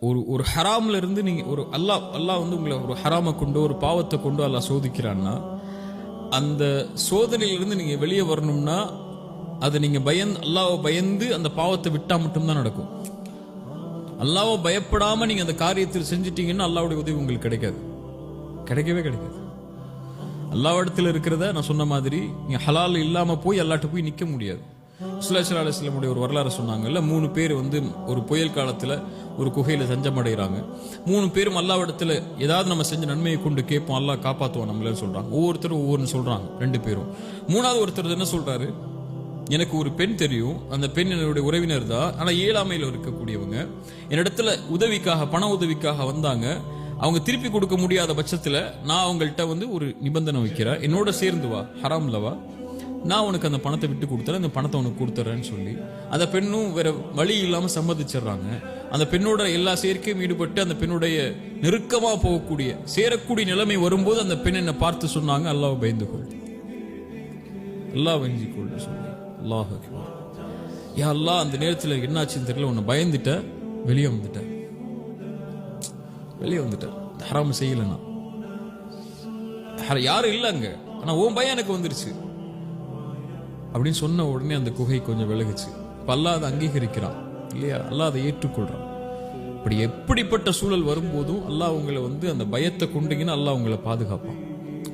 ஒரு ஒரு ஹராம்ல இருந்து நீங்க ஒரு அல்லாஹ் வந்து உங்களை ஒரு ஹராமை கொண்டு ஒரு பாவத்தை கொண்டு அல்லாஹ் சோதிக்கிறான்னா, அந்த சோதனையிலிருந்து நீங்க வெளியே வரணும்னா அதை நீங்க அல்லாஹ்வை பயந்து அந்த பாவத்தை விட்டா மட்டும்தான் நடக்கும். அல்லாஹ்வை பயப்படாம நீங்க அந்த காரியத்தில் செஞ்சிட்டீங்கன்னா அல்லாஹ்வுடைய உதவி உங்களுக்கு கிடைக்கவே கிடைக்காது. அல்லாஹ்விடத்தில் இருக்கிறத நான் சொன்ன மாதிரி நீங்க ஹலால் இல்லாம போய் அல்லாஹ்ட்ட போய் நிக்க முடியாது. ஸல்லல்லாஹு அலைஹி வஸல்லம் ஒரு வரலாறு சொன்னாங்கல்ல, 3 பேர் வந்து ஒரு புயல் காலத்துல ஒரு குகையில தஞ்சம் அடைகிறாங்க. 3 பேரும் அல்லாஹ்விடத்துல ஏதாவது நம்ம செஞ்ச நன்மையை கொண்டு கேட்போம், அல்லாஹ் காப்பாற்றுவான் நம்மள சொல்றாங்க. ஒவ்வொருத்தரும் ஒவ்வொன்று சொல்றாங்க. 2 பேரும். 3வது ஒருத்தர் என்ன சொல்றாரு, எனக்கு ஒரு பெண் தெரியும், அந்த பெண் என்னுடைய உறவினர் தான், ஆனா ஏழாமையில் இருக்கக்கூடியவங்க, என்னிடத்துல உதவிக்காக பண உதவிக்காக வந்தாங்க. அவங்க திருப்பி கொடுக்க முடியாத பட்சத்துல நான் அவங்கள்ட்ட வந்து ஒரு நிபந்தனை வைக்கிறேன், என்னோட சேர்ந்து வா, ஹராம்லவா, நான் உனக்கு அந்த பணத்தை விட்டு கொடுத்துறேன், அந்த பணத்தை உனக்கு கொடுத்துறேன்னு சொல்லி அந்த பெண்ணும் வேற வழி இல்லாம சம்மதிச்சிடறாங்க. அந்த பெண்ணோட எல்லா சேர்க்கையும் ஈடுபட்டு அந்த பெண்ணுடைய நெருக்கமா போகக்கூடிய சேரக்கூடிய நிலைமை வரும்போது அந்த பெண் என்ன பார்த்து சொன்னாங்க, அல்லாஹ் பயந்து கொள், அல்லாஹ் வஞ்சி கொள் சொல்லி. அல்லாஹ் அக்பர். யா அல்லாஹ், அந்த நேரத்தில் என்னாச்சுன்னு தெரியல, உன்னை பயந்துட்ட, வெளியே வந்துட்டேன், ஹராம செய்யலன்னா யாரும் இல்லைங்க, ஆனா உன் பயம் எனக்கு வந்துருச்சு அப்படின்னு சொன்ன உடனே அந்த குகை கொஞ்சம் விலகுச்சு. இப்ப அல்லாஹ் அதை அங்கீகரிக்கிறான் இல்லையா, அல்லாஹ் அதை ஏற்றுக்கொள்றான். இப்படி எப்படிப்பட்ட சூழல் வரும்போதும் அல்லாஹ் உங்களை வந்து அந்த பயத்தை கொண்டீங்கன்னா அல்லாஹ் உங்களை பாதுகாப்பான்.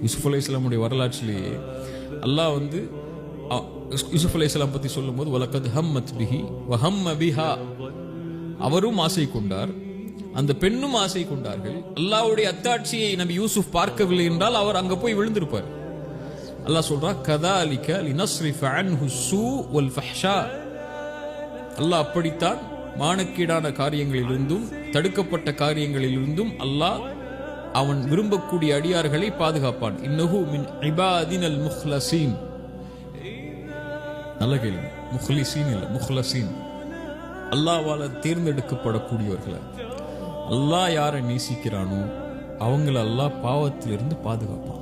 யூசுப் அலைஹிஸ்ஸலாமுடைய வரலாற்றிலேயே அல்லாஹ் வந்து யூசுப் அலைஹிஸ்ஸலாம் பத்தி சொல்லும் போது, வலக்கத் ஹம்மத் பிஹி வஹம்ம பிஹா, அவரும் ஆசை கொண்டார், அந்த பெண்ணும் ஆசை கொண்டார்கள். அல்லாஹ்வுடைய அத்தாட்சியை நபி யூசுப் பார்க்கவில்லை என்றால் அவர் அங்க போய் விழுந்திருப்பார். அல்லாஹ் சொல்றா, கதாலிக லினஸ்ரிஃப அன்ஹு ஸூ வல் ஃபஹ்ஷா, அல்லாஹ் அப்படித்தான் மானக்கீடான காரியங்களிலிருந்தும் தடுக்கப்பட்ட காரியங்களிலிருந்தும் அல்லாஹ் அவன் விரும்பக்கூடிய அடியார்களை பாதுகாப்பான். இன்னஹு மின் இபாதினல் முஹ்லஸீன். நல்ல கேளுங்க, முஹ்லிஸீன் இல்ல, முஹ்லஸீன். அல்லாஹ்வால தேர்ந்தெடுக்கப்படக்கூடியவர்களை, அல்லாஹ் யாரை நேசிக்கிறானோ அவங்கள அல்லாஹ் பாவத்திலிருந்து பாதுகாப்பான்.